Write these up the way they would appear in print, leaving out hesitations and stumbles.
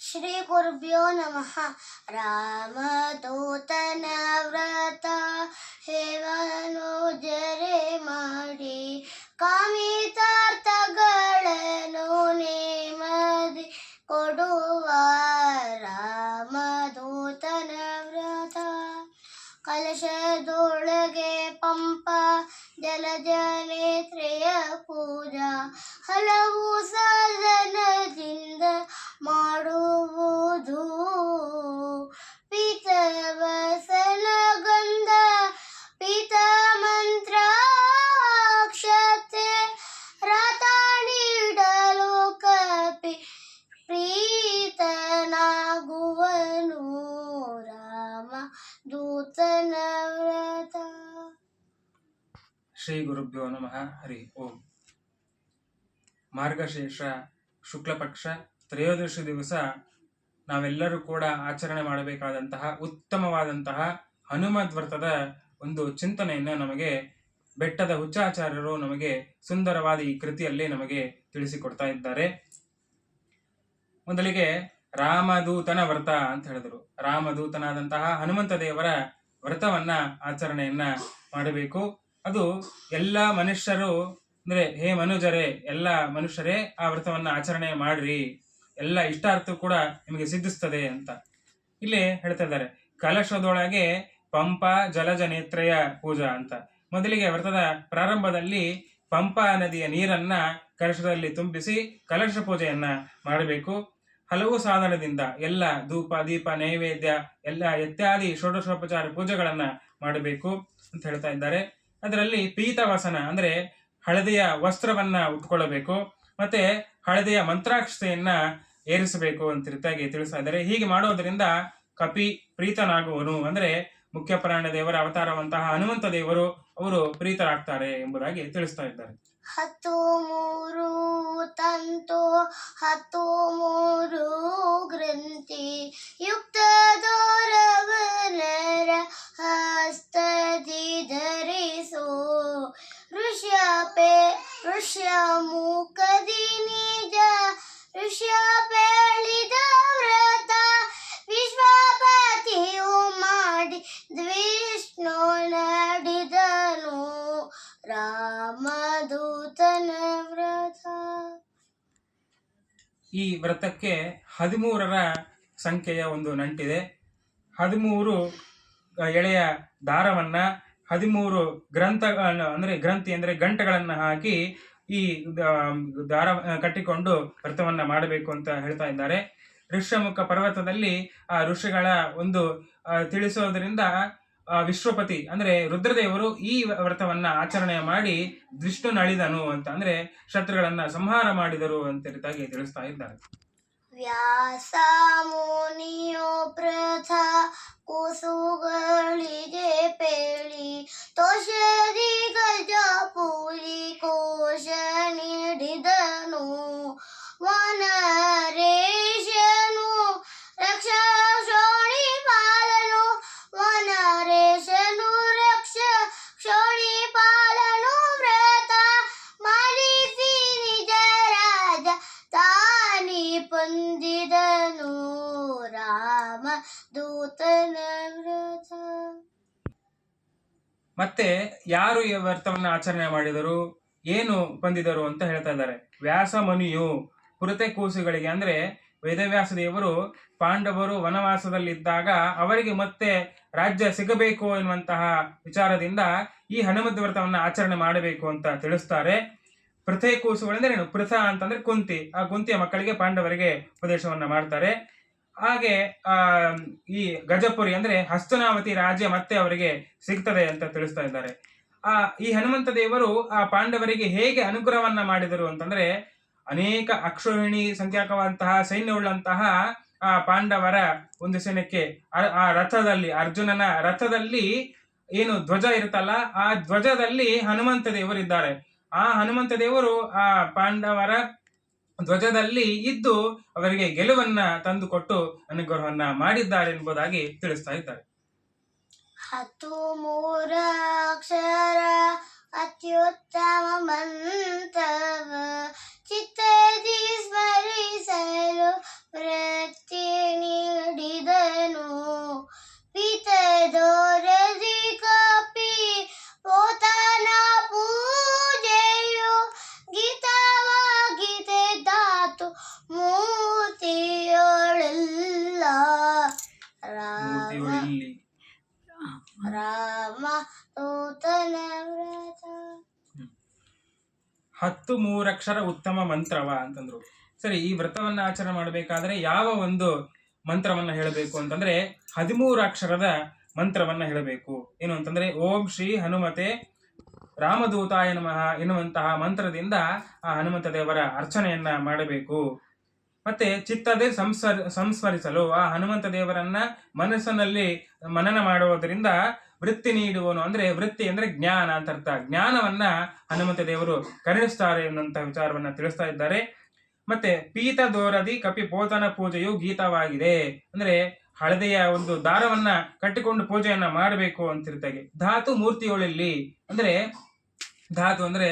ಶ್ರೀ ಗುರುಭ್ಯೋ ನಮಃ. ರಾಮದೂತನ ವ್ರತ ಹೇವನು ಜರೆ ಮಾಡಿ ಕಾಮಿತಾರ್ಥಗಳನ್ನು ನೇಮದಿ ಕೊಡುವ ರಾಮದೂತನ ವ್ರತ. ಕಲಶದೊಳಗೆ ಪಂಪ ಜಲಜನೇತ್ರೆಯ ಪೂಜಾ ಹಲವು ಸಾಧನದಿಂದ ಮಾಡುವುದು. ಪೀತವಸನ ಗಂಧ ಪೀತ ಮಂತ್ರಾಕ್ಷತೆ ರಥ ನೀಡಲು ಕಪಿ ಪ್ರೀತನಾಗುವನು ರಾಮ ದೂತನ ವ್ರತ. ಶ್ರೀ ಗುರುಭ್ಯೋ ನಮಃ. ಹರಿ ಓಂ. ಮಾರ್ಗಶೀರ್ಷ ಶುಕ್ಲಪಕ್ಷ ತ್ರಯೋದಶಿ ದಿವಸ ನಾವೆಲ್ಲರೂ ಕೂಡ ಆಚರಣೆ ಮಾಡಬೇಕಾದಂತಹ ಉತ್ತಮವಾದಂತಹ ಹನುಮದ್ ವ್ರತದ ಒಂದು ಚಿಂತನೆಯನ್ನು ನಮಗೆ ಬೆಟ್ಟದ ಹುಚ್ಚಾಚಾರ್ಯರು ನಮಗೆ ಸುಂದರವಾದ ಈ ಕೃತಿಯಲ್ಲಿ ನಮಗೆ ತಿಳಿಸಿಕೊಡ್ತಾ ಇದ್ದಾರೆ. ಮೊದಲಿಗೆ ರಾಮದೂತನ ವ್ರತ ಅಂತ ಹೇಳಿದರು. ರಾಮದೂತನಾದಂತಹ ಹನುಮಂತ ದೇವರ ವ್ರತವನ್ನ ಆಚರಣೆಯನ್ನ ಮಾಡಬೇಕು. ಅದು ಎಲ್ಲ ಮನುಷ್ಯರು ಅಂದ್ರೆ ಹೇ ಮನುಜರೇ, ಎಲ್ಲ ಮನುಷ್ಯರೇ ಆ ವ್ರತವನ್ನ ಆಚರಣೆ ಮಾಡ್ರಿ, ಎಲ್ಲ ಇಷ್ಟಾರ್ಥ ಕೂಡ ನಿಮಗೆ ಸಿದ್ಧಿಸ್ತದೆ ಅಂತ ಇಲ್ಲಿ ಹೇಳ್ತಾ ಇದ್ದಾರೆ. ಕಲಶದೊಳಗೆ ಪಂಪ ಜಲಜ ನೇತ್ರೆಯ ಪೂಜಾ ಅಂತ. ಮೊದಲಿಗೆ ವ್ರತದ ಪ್ರಾರಂಭದಲ್ಲಿ ಪಂಪಾ ನದಿಯ ನೀರನ್ನ ಕಲಶದಲ್ಲಿ ತುಂಬಿಸಿ ಕಲಶ ಪೂಜೆಯನ್ನ ಮಾಡಬೇಕು. ಹಲವು ಸಾಧನದಿಂದ ಎಲ್ಲ ಧೂಪ ದೀಪ ನೈವೇದ್ಯ ಎಲ್ಲ ಇತ್ಯಾದಿ ಷೋಡಶೋಪಚಾರ ಪೂಜೆಗಳನ್ನ ಮಾಡಬೇಕು ಅಂತ ಹೇಳ್ತಾ ಇದ್ದಾರೆ. ಅದರಲ್ಲಿ ಪೀತವಸನ ಅಂದ್ರೆ ಹಳದಿಯ ವಸ್ತ್ರವನ್ನ ಉಟ್ಕೊಳ್ಳಬೇಕು, ಮತ್ತೆ ಹಳದಿಯ ಮಂತ್ರಾಕ್ಷತೆಯನ್ನ ಏರಿಸಬೇಕು ಅಂತ ರೀತಿಯಾಗಿ ತಿಳಿಸ್ತಾ ಇದ್ದಾರೆ. ಹೀಗೆ ಮಾಡೋದ್ರಿಂದ ಕಪಿ ಪ್ರೀತನಾಗುವನು ಅಂದ್ರೆ ಮುಖ್ಯ ಪ್ರಾಣ ದೇವರ ಅವತಾರವಂತಹ ಹನುಮಂತ ದೇವರು ಅವರು ಪ್ರೀತರಾಗ್ತಾರೆ ಎಂಬುದಾಗಿ ತಿಳಿಸ್ತಾ ಇದ್ದಾರೆ. 13 ತಂತು 13 ಗ್ರಂಥಿ ಯುಕ್ತದೋರವನರ ಹಸ್ತದಿ ಧರಿಸೋ ಋಷ್ಯ ಮುಖದಿ ನಿಜ ಋಷ್ಯ ಬೆಳಿದ ವ್ರತ ವಿಶ್ವಪತಿಯು ಮಾಡಿ ವಿಷ್ಣು ನಡೆದನು ರಾಮದೂತನ ವ್ರತ. ಈ ವ್ರತಕ್ಕೆ 13ರ ಸಂಖ್ಯೆಯ ಒಂದು ನಂಟಿದೆ. 13 ಎಳೆಯ ದಾರವನ್ನ 13 ಗ್ರಂಥಗಳನ್ನು ಅಂದ್ರೆ ಗ್ರಂಥಿ ಅಂದ್ರೆ ಗಂಟೆಗಳನ್ನ ಹಾಕಿ ಈ ದಾರ ಕಟ್ಟಿಕೊಂಡು ವ್ರತವನ್ನ ಮಾಡಬೇಕು ಅಂತ ಹೇಳ್ತಾ ಇದ್ದಾರೆ. ಋಷ್ಯಮುಖ ಪರ್ವತದಲ್ಲಿ ಆ ಋಷಿಗಳ ಒಂದು ತಿಳಿಸೋದ್ರಿಂದ ವಿಶ್ವಪತಿ ಅಂದ್ರೆ ರುದ್ರದೇವರು ಈ ವ್ರತವನ್ನ ಆಚರಣೆ ಮಾಡಿ ವಿಷ್ಣು ನಳಿದನು ಅಂತ ಅಂದ್ರೆ ಶತ್ರುಗಳನ್ನ ಸಂಹಾರ ಮಾಡಿದರು ಅಂತ ರೀತಿಯಾಗಿ ತಿಳಿಸ್ತಾ ಇದ್ದಾರೆ. ವ್ಯಾಸ ಮುನಿಯೋ ಪ್ರಥ ಕೂಸುಗಳಿಗೆ ಪೇಳಿ ತೋಷದಿ ಗಜ ಪೂಲಿ ಕೋಶ ನೀಡಿದನು ವನರೇಶನು ರಕ್ಷ ಶೋಣಿ ಪಾಲನು ವನರೇಶನು ರಕ್ಷ ಶೋಣಿ ಪಾಲನು ವ್ರತ ಮಾಡಿಸಿ ನಿಜ ರಾಜ ತಾನಿ ಪೊಂದಿದನು ರಾಮ ದೂತನ ವ್ರತ. ಮತ್ತೆ ಯಾರು ಈ ವ್ರತವನ್ನ ಆಚರಣೆ ಮಾಡಿದರು, ಏನು ಹೊಂದಿದರು ಅಂತ ಹೇಳ್ತಾ ಇದ್ದಾರೆ. ವ್ಯಾಸ ಮುನಿಯು ಪುರತೆ ಕೂಸುಗಳಿಗೆ ಅಂದ್ರೆ ವೇದವ್ಯಾಸ ದೇವರು ಪಾಂಡವರು ವನವಾಸದಲ್ಲಿದ್ದಾಗ ಅವರಿಗೆ ಮತ್ತೆ ರಾಜ್ಯ ಸಿಗಬೇಕು ಎನ್ನುವಂತಹ ವಿಚಾರದಿಂದ ಈ ಹನುಮದ್ ವ್ರತವನ್ನ ಆಚರಣೆ ಮಾಡಬೇಕು ಅಂತ ತಿಳಿಸ್ತಾರೆ. ಪೃಥೆ ಕೂಸುಗಳೆಂದ್ರೆ ಪೃಥ ಅಂತಂದ್ರೆ ಕುಂತಿ, ಆ ಕುಂತಿಯ ಮಕ್ಕಳಿಗೆ ಪಾಂಡವರಿಗೆ ಉಪದೇಶವನ್ನ ಮಾಡ್ತಾರೆ. ಹಾಗೆ ಈ ಗಜಪುರಿ ಅಂದ್ರೆ ಹಸ್ತನಾವತಿ ರಾಜ್ಯ ಮತ್ತೆ ಅವರಿಗೆ ಸಿಗ್ತದೆ ಅಂತ ತಿಳಿಸ್ತಾ ಇದ್ದಾರೆ. ಈ ಹನುಮಂತ ದೇವರು ಆ ಪಾಂಡವರಿಗೆ ಹೇಗೆ ಅನುಗ್ರಹವನ್ನ ಮಾಡಿದರು ಅಂತಂದ್ರೆ ಅನೇಕ ಅಕ್ಷೋಹಿಣಿ ಸಂಖ್ಯಾಕವಂತಹ ಸೈನ್ಯವುಳ್ಳಂತಹ ಆ ಪಾಂಡವರ ಒಂದು ಸೈನ್ಯಕ್ಕೆ ಆ ರಥದಲ್ಲಿ ಅರ್ಜುನನ ರಥದಲ್ಲಿ ಏನು ಧ್ವಜ ಇರುತ್ತಲ್ಲ ಆ ಧ್ವಜದಲ್ಲಿ ಹನುಮಂತ ದೇವರು ಇದ್ದಾರೆ. ಆ ಹನುಮಂತ ದೇವರು ಆ ಪಾಂಡವರ ಧ್ವಜದಲ್ಲಿ ಇದ್ದು ಅವರಿಗೆ ಗೆಲುವನ್ನ ತಂದುಕೊಟ್ಟು ಅನುಗ್ರಹವನ್ನ ಮಾಡಿದ್ದಾರೆ ಎಂಬುದಾಗಿ ತಿಳಿಸ್ತಾ ಇದ್ದಾರೆ. 13 ಅಕ್ಷರ ಅತ್ಯುತ್ತಮ ಮಂತ್ರವ ಚಿತ್ತದಿ ಸ್ಮರಿಸಲು ವೃತ್ತಿ ನೀಡಿದನು. ಪಿತದೋರದಿ ಕಪಿ ಪೋತನ ಪೂಜೆಯು ಗೀತವಾಗಿದೆ ಧಾತು ಮೂರ್ತಿಯೊಳೆಲ್ಲ. ಮೂರ್ತಿಯೊಳಿಲ್ಲಿ ರಾಮ ದೂತನ ವ್ರತ. 13 ಅಕ್ಷರ ಉತ್ತಮ ಮಂತ್ರವ ಅಂತಂದ್ರು. ಸರಿ, ಈ ವ್ರತವನ್ನ ಆಚರಣೆ ಮಾಡಬೇಕಾದ್ರೆ ಯಾವ ಒಂದು ಮಂತ್ರವನ್ನ ಹೇಳಬೇಕು ಅಂತಂದ್ರೆ 13 ಅಕ್ಷರದ ಮಂತ್ರವನ್ನ ಹೇಳಬೇಕು. ಏನು ಅಂತಂದ್ರೆ ಓಂ ಶ್ರೀ ಹನುಮತೆ ರಾಮದೂತಾಯ ನಮಃ ಎನ್ನುವಂತಹ ಮಂತ್ರದಿಂದ ಆ ಹನುಮಂತ ದೇವರ ಅರ್ಚನೆಯನ್ನ ಮಾಡಬೇಕು. ಮತ್ತೆ ಚಿತ್ತದೇ ಸಂಸ್ಮರಿಸಲು ಆ ಹನುಮಂತ ದೇವರನ್ನ ಮನಸ್ಸಿನಲ್ಲಿ ಮನನ ಮಾಡುವುದರಿಂದ ವೃತ್ತಿ ನೀಡುವನು. ಅಂದ್ರೆ ವೃತ್ತಿ ಅಂದ್ರೆ ಜ್ಞಾನ ಅಂತ ಅರ್ಥ. ಜ್ಞಾನವನ್ನ ಹನುಮಂತ ದೇವರು ಕರುಣಿಸ್ತಾರೆ ಎನ್ನುವಂತಹ ವಿಚಾರವನ್ನ ತಿಳಿಸ್ತಾ ಇದ್ದಾರೆ. ಮತ್ತೆ ಪೀತದೋರದಿ ಕಪಿ ಪೋತನ ಪೂಜೆಯು ಗೀತವಾಗಿದೆ. ಅಂದ್ರೆ ಹಳದೆಯ ಒಂದು ದಾರವನ್ನ ಕಟ್ಟಿಕೊಂಡು ಪೂಜೆಯನ್ನ ಮಾಡಬೇಕು ಅಂತಿರ್ತಾಗೆ. ಧಾತು ಮೂರ್ತಿಯೊಳಲ್ಲಿ ಅಂದ್ರೆ ಧಾತು ಅಂದ್ರೆ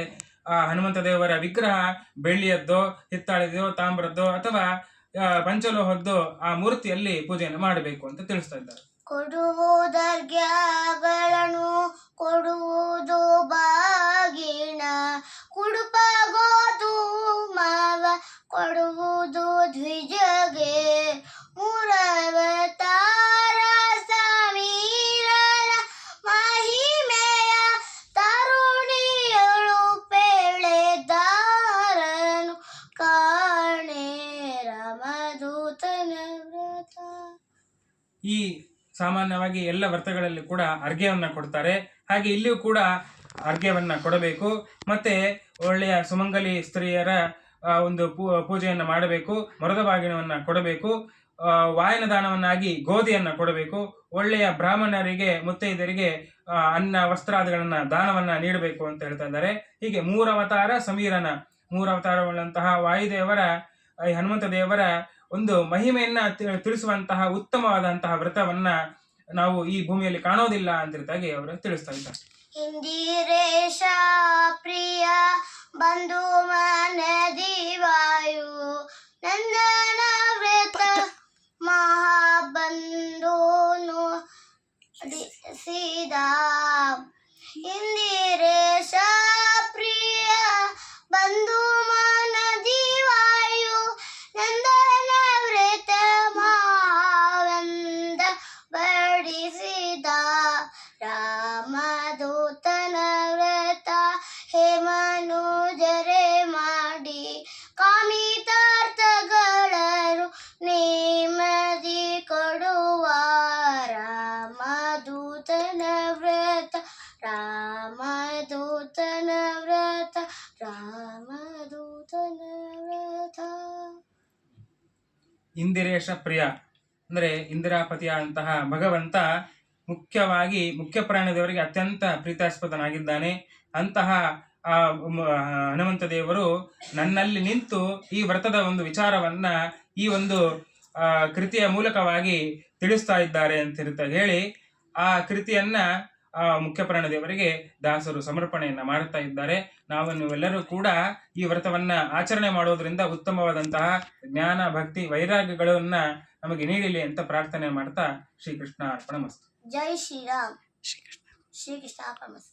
ಆ ಹನುಮಂತ ದೇವರ ವಿಗ್ರಹ ಬೆಳ್ಳಿಯದ್ದೋ, ಹಿತ್ತಾಳೆದೋ, ತಾಮ್ರದ್ದೋ ಅಥವಾ ಪಂಚಲೋಹದ್ದೋ ಆ ಮೂರ್ತಿಯಲ್ಲಿ ಪೂಜೆಯನ್ನು ಮಾಡಬೇಕು ಅಂತ ತಿಳಿಸ್ತಾ ಇದ್ದಾರೆ. ಕೊಡುವುದರ್ಘ್ಯಗಳನ್ನು ಕೊಡುವುದು ಬಾಗಿಣ, ಕುಡುಪ ಗೋಧೂಮವ ಕೊಡುವುದು ದ್ವಿಜಗೆ, ಮೂರವತಾರ ಸಮೀರನ ಮಹಿಮೆಯ ತರುಣಿಯಳು ಪೇಳೆದಾರನು ಕಾಣೆ ರಾಮದೂತನ ವ್ರತ. ಈ ಸಾಮಾನ್ಯವಾಗಿ ಎಲ್ಲ ವ್ರತಗಳಲ್ಲಿ ಕೂಡ ಅರ್ಘ್ಯವನ್ನ ಕೊಡ್ತಾರೆ. ಹಾಗೆ ಇಲ್ಲಿಯೂ ಕೂಡ ಅರ್ಘ್ಯವನ್ನ ಕೊಡಬೇಕು. ಮತ್ತೆ ಒಳ್ಳೆಯ ಸುಮಂಗಲಿ ಸ್ತ್ರೀಯರ ಒಂದು ಪೂಜೆಯನ್ನ ಮಾಡಬೇಕು. ಮರದ ಬಾಗಿಣವನ್ನ ಕೊಡಬೇಕು. ವಾಯನ ದಾನವನ್ನಾಗಿ ಗೋಧಿಯನ್ನ ಕೊಡಬೇಕು. ಒಳ್ಳೆಯ ಬ್ರಾಹ್ಮಣರಿಗೆ ಮುತ್ತೈದರಿಗೆ ಅನ್ನ ವಸ್ತ್ರಾದಿಗಳನ್ನ ದಾನವನ್ನ ನೀಡಬೇಕು ಅಂತ ಹೇಳ್ತಾ ಇದ್ದಾರೆ. ಹೀಗೆ 3 ಅವತಾರ ಸಮೀರನ 3 ಅವತಾರಗಳಂತಹ ವಾಯುದೇವರ ಹನುಮಂತ ದೇವರ ಒಂದು ಮಹಿಮೆಯನ್ನ ತಿಳಿಸುವಂತಹ ಉತ್ತಮವಾದಂತಹ ವ್ರತವನ್ನ ನಾವು ಈ ಭೂಮಿಯಲ್ಲಿ ಕಾಣೋದಿಲ್ಲ ಅಂತಿರ್ತಾಗಿ ಅವರು ತಿಳಿಸ್ತಾ ಇದ್ದಾರೆ. ಇಂದಿರೇಶ ಪ್ರಿಯ ಬಂಧು ಮನದಿ ವಾಯು ನಂದನ ವ್ರತ ಮಹಾಬಂಧುನು ಸೀದಾ. ಇಂದಿರೇಶ ಪ್ರಿಯ ಬಂಧು ಮನದಿ ವಾಯು ನಂದನ ವ್ರತ ಮಹಾವಂದ ಬಡಿಸಿದ. ರಾಮದೂತನ ವ್ರತ ಹೇ ಮನುಜರೆ ಮಾಡಿ ಕಾಮಿತಾರ್ಥಗಳನ್ನು ನೆಮ್ಮದಿ ಕೊಡುವ. ರಾಮದೂತನ ವ್ರತ ರಾಮದೂತನ ವ್ರತ ರಾಮದೂತನ ವ್ರತ. ಇಂದಿರೇಶ ಪ್ರಿಯ ಅಂದ್ರೆ ಇಂದಿರಾಪತಿಯ ಅಂತಹ ಭಗವಂತ ಮುಖ್ಯವಾಗಿ ಮುಖ್ಯ ಪ್ರಾಣದೇವರಿಗೆ ಅತ್ಯಂತ ಪ್ರೀತಾಸ್ಪದನಾಗಿದ್ದಾನೆ. ಅಂತಹ ಆ ಹನುಮಂತ ದೇವರು ನನ್ನಲ್ಲಿ ನಿಂತು ಈ ವ್ರತದ ಒಂದು ವಿಚಾರವನ್ನ ಈ ಒಂದು ಕೃತಿಯ ಮೂಲಕವಾಗಿ ತಿಳಿಸ್ತಾ ಇದ್ದಾರೆ ಅಂತ ಹೇಳಿ ಆ ಕೃತಿಯನ್ನ ಮುಖ್ಯ ಪ್ರಾಣದೇವರಿಗೆ ದಾಸರು ಸಮರ್ಪಣೆಯನ್ನ ಮಾಡುತ್ತಾ ಇದ್ದಾರೆ. ನೀವೆಲ್ಲರೂ ಕೂಡ ಈ ವ್ರತವನ್ನ ಆಚರಣೆ ಮಾಡೋದ್ರಿಂದ ಉತ್ತಮವಾದಂತಹ ಜ್ಞಾನ, ಭಕ್ತಿ, ವೈರಾಗ್ಯಗಳನ್ನ ನಮಗೆ ನೀಡಲಿ ಅಂತ ಪ್ರಾರ್ಥನೆ ಮಾಡ್ತಾ ಶ್ರೀಕೃಷ್ಣ ಅರ್ಪಣಮಸ್ತು. ಜೈ ಶ್ರೀರಾಮ್. ಶ್ರೀಕೃಷ್ಣ ಅರ್ಪಣಮಸ್ತು.